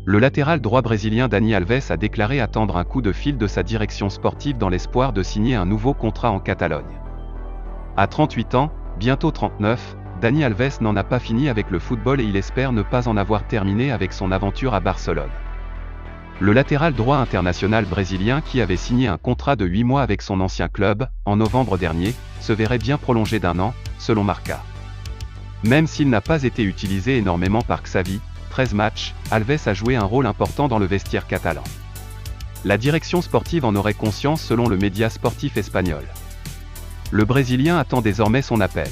Le latéral droit brésilien Dani Alves a déclaré attendre un coup de fil de sa direction sportive dans l'espoir de signer un nouveau contrat en Catalogne. À 38 ans, bientôt 39, Dani Alves n'en a pas fini avec le football et il espère ne pas en avoir terminé avec son aventure à Barcelone. Le latéral droit international brésilien qui avait signé un contrat de 8 mois avec son ancien club, en novembre dernier, se verrait bien prolongé d'1 an, selon Marca. Même s'il n'a pas été utilisé énormément par Xavi, 13 matchs, Alves a joué un rôle important dans le vestiaire catalan. La direction sportive en aurait conscience selon le média sportif espagnol. Le Brésilien attend désormais son appel.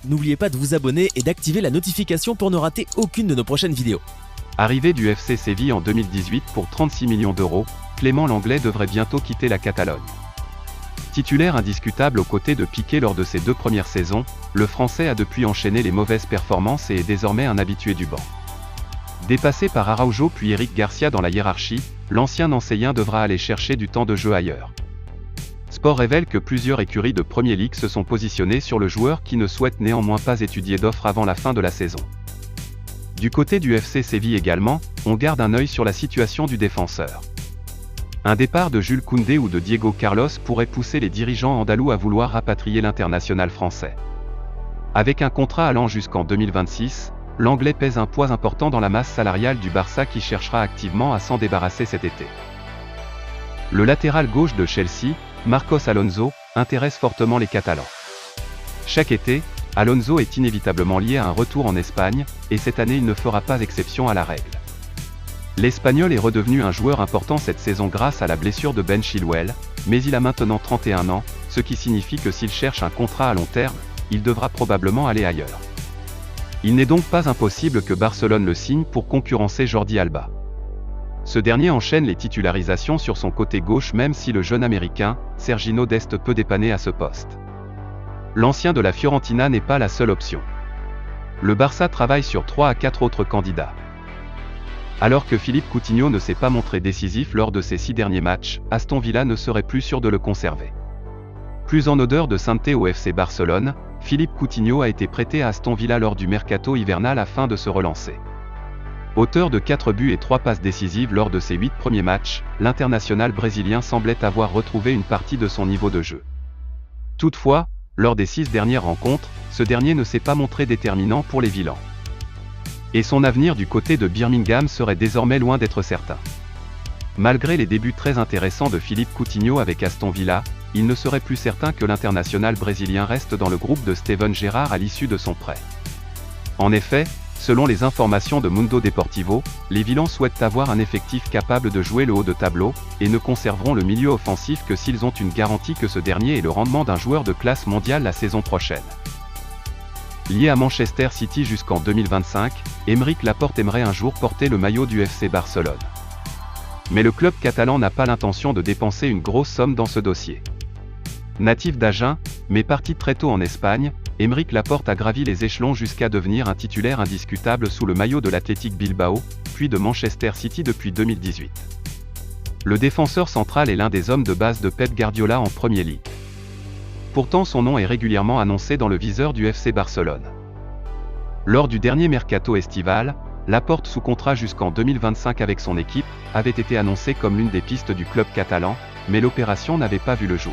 N'oubliez pas de vous abonner et d'activer la notification pour ne rater aucune de nos prochaines vidéos. Arrivé du FC Séville en 2018 pour 36 millions d'euros, Clément Lenglet devrait bientôt quitter la Catalogne. Titulaire indiscutable aux côtés de Piqué lors de ses 2 premières saisons, le Français a depuis enchaîné les mauvaises performances et est désormais un habitué du banc. Dépassé par Araujo puis Eric Garcia dans la hiérarchie, l'ancien Nancéien devra aller chercher du temps de jeu ailleurs. Sport révèle que plusieurs écuries de Premier League se sont positionnées sur le joueur qui ne souhaite néanmoins pas étudier d'offres avant la fin de la saison. Du côté du FC Séville également, on garde un œil sur la situation du défenseur. Un départ de Jules Koundé ou de Diego Carlos pourrait pousser les dirigeants andalous à vouloir rapatrier l'international français. Avec un contrat allant jusqu'en 2026, l'Anglais pèse un poids important dans la masse salariale du Barça qui cherchera activement à s'en débarrasser cet été. Le latéral gauche de Chelsea, Marcos Alonso, intéresse fortement les Catalans. Chaque été, Alonso est inévitablement lié à un retour en Espagne, et cette année il ne fera pas exception à la règle. L'Espagnol est redevenu un joueur important cette saison grâce à la blessure de Ben Chilwell, mais il a maintenant 31 ans, ce qui signifie que s'il cherche un contrat à long terme, il devra probablement aller ailleurs. Il n'est donc pas impossible que Barcelone le signe pour concurrencer Jordi Alba. Ce dernier enchaîne les titularisations sur son côté gauche même si le jeune américain, Serginho Dest peut dépanner à ce poste. L'ancien de la Fiorentina n'est pas la seule option. Le Barça travaille sur 3 à 4 autres candidats. Alors que Philippe Coutinho ne s'est pas montré décisif lors de ses 6 derniers matchs, Aston Villa ne serait plus sûr de le conserver. Plus en odeur de sainteté au FC Barcelone, Philippe Coutinho a été prêté à Aston Villa lors du mercato hivernal afin de se relancer. Auteur de 4 buts et 3 passes décisives lors de ses 8 premiers matchs, l'international brésilien semblait avoir retrouvé une partie de son niveau de jeu. Toutefois, lors des 6 dernières rencontres, ce dernier ne s'est pas montré déterminant pour les Villans. Et son avenir du côté de Birmingham serait désormais loin d'être certain. Malgré les débuts très intéressants de Philippe Coutinho avec Aston Villa, il ne serait plus certain que l'international brésilien reste dans le groupe de Steven Gerrard à l'issue de son prêt. En effet, selon les informations de Mundo Deportivo, les Villans souhaitent avoir un effectif capable de jouer le haut de tableau, et ne conserveront le milieu offensif que s'ils ont une garantie que ce dernier ait le rendement d'un joueur de classe mondiale la saison prochaine. Lié à Manchester City jusqu'en 2025, Aymeric Laporte aimerait un jour porter le maillot du FC Barcelone. Mais le club catalan n'a pas l'intention de dépenser une grosse somme dans ce dossier. Natif d'Agen, mais parti très tôt en Espagne, Aymeric Laporte a gravi les échelons jusqu'à devenir un titulaire indiscutable sous le maillot de l'Athletic Bilbao, puis de Manchester City depuis 2018. Le défenseur central est l'un des hommes de base de Pep Guardiola en Premier League. Pourtant son nom est régulièrement annoncé dans le viseur du FC Barcelone. Lors du dernier mercato estival, Laporte sous contrat jusqu'en 2025 avec son équipe, avait été annoncé comme l'une des pistes du club catalan, mais l'opération n'avait pas vu le jour.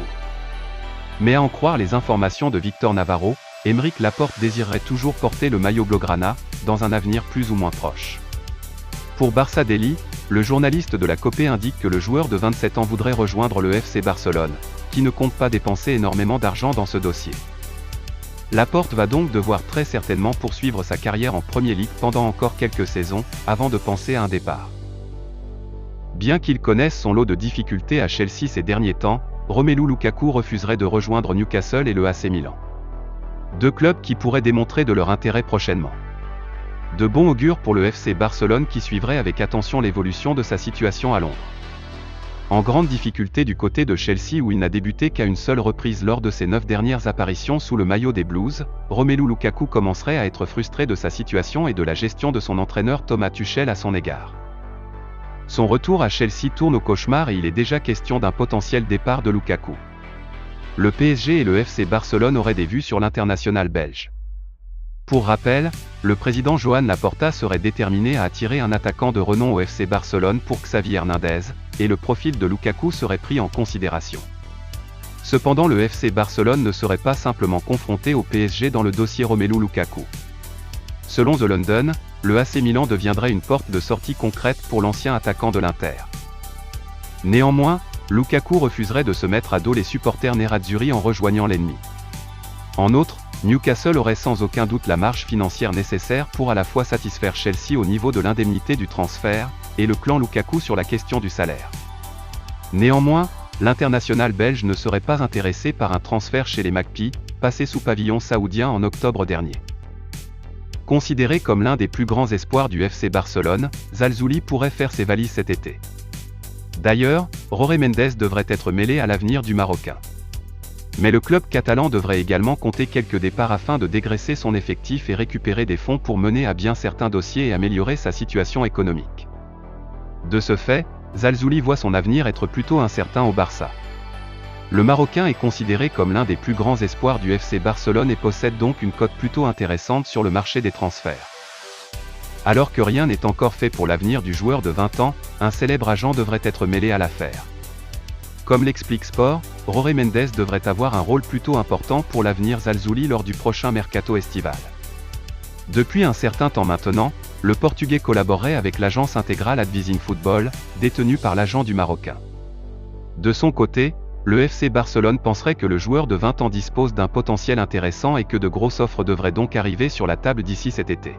Mais à en croire les informations de Victor Navarro, Aymeric Laporte désirerait toujours porter le maillot blaugrana, dans un avenir plus ou moins proche. Pour Barça Daily, le journaliste de la Copé indique que le joueur de 27 ans voudrait rejoindre le FC Barcelone, qui ne compte pas dépenser énormément d'argent dans ce dossier. Laporte va donc devoir très certainement poursuivre sa carrière en Premier League pendant encore quelques saisons, avant de penser à un départ. Bien qu'il connaisse son lot de difficultés à Chelsea ces derniers temps, Romelu Lukaku refuserait de rejoindre Newcastle et le AC Milan. 2 clubs qui pourraient démontrer de leur intérêt prochainement. De bon augure pour le FC Barcelone qui suivrait avec attention l'évolution de sa situation à Londres. En grande difficulté du côté de Chelsea où il n'a débuté qu'à une seule reprise lors de ses 9 dernières apparitions sous le maillot des Blues, Romelu Lukaku commencerait à être frustré de sa situation et de la gestion de son entraîneur Thomas Tuchel à son égard. Son retour à Chelsea tourne au cauchemar et il est déjà question d'un potentiel départ de Lukaku. Le PSG et le FC Barcelone auraient des vues sur l'international belge. Pour rappel, le président Joan Laporta serait déterminé à attirer un attaquant de renom au FC Barcelone pour Xavi Hernandez, et le profil de Lukaku serait pris en considération. Cependant le FC Barcelone ne serait pas simplement confronté au PSG dans le dossier Romelu Lukaku. Selon The London, le AC Milan deviendrait une porte de sortie concrète pour l'ancien attaquant de l'Inter. Néanmoins, Lukaku refuserait de se mettre à dos les supporters nerazzurri en rejoignant l'ennemi. En outre, Newcastle aurait sans aucun doute la marge financière nécessaire pour à la fois satisfaire Chelsea au niveau de l'indemnité du transfert, et le clan Lukaku sur la question du salaire. Néanmoins, l'international belge ne serait pas intéressé par un transfert chez les Magpies, passé sous pavillon saoudien en octobre dernier. Considéré comme l'un des plus grands espoirs du FC Barcelone, Zalzouli pourrait faire ses valises cet été. D'ailleurs, Jorge Mendes devrait être mêlé à l'avenir du Marocain. Mais le club catalan devrait également compter quelques départs afin de dégraisser son effectif et récupérer des fonds pour mener à bien certains dossiers et améliorer sa situation économique. De ce fait, Zalzouli voit son avenir être plutôt incertain au Barça. Le Marocain est considéré comme l'un des plus grands espoirs du FC Barcelone et possède donc une cote plutôt intéressante sur le marché des transferts. Alors que rien n'est encore fait pour l'avenir du joueur de 20 ans, un célèbre agent devrait être mêlé à l'affaire. Comme l'explique Sport, Jorge Mendes devrait avoir un rôle plutôt important pour l'avenir Zalzouli lors du prochain mercato estival. Depuis un certain temps maintenant, le Portugais collaborerait avec l'agence intégrale Advising Football, détenue par l'agent du Marocain. De son côté, le FC Barcelone penserait que le joueur de 20 ans dispose d'un potentiel intéressant et que de grosses offres devraient donc arriver sur la table d'ici cet été.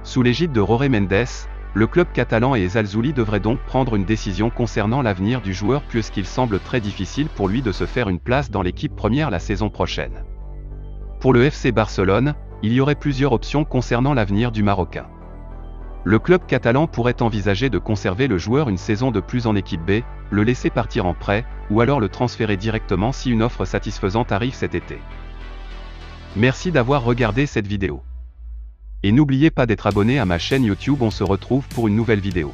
Sous l'égide de Jorge Mendes, le club catalan et Zalzouli devraient donc prendre une décision concernant l'avenir du joueur puisqu'il semble très difficile pour lui de se faire une place dans l'équipe première la saison prochaine. Pour le FC Barcelone, il y aurait plusieurs options concernant l'avenir du Marocain. Le club catalan pourrait envisager de conserver le joueur une saison de plus en équipe B, le laisser partir en prêt, ou alors le transférer directement si une offre satisfaisante arrive cet été. Merci d'avoir regardé cette vidéo. Et n'oubliez pas d'être abonné à ma chaîne YouTube, on se retrouve pour une nouvelle vidéo.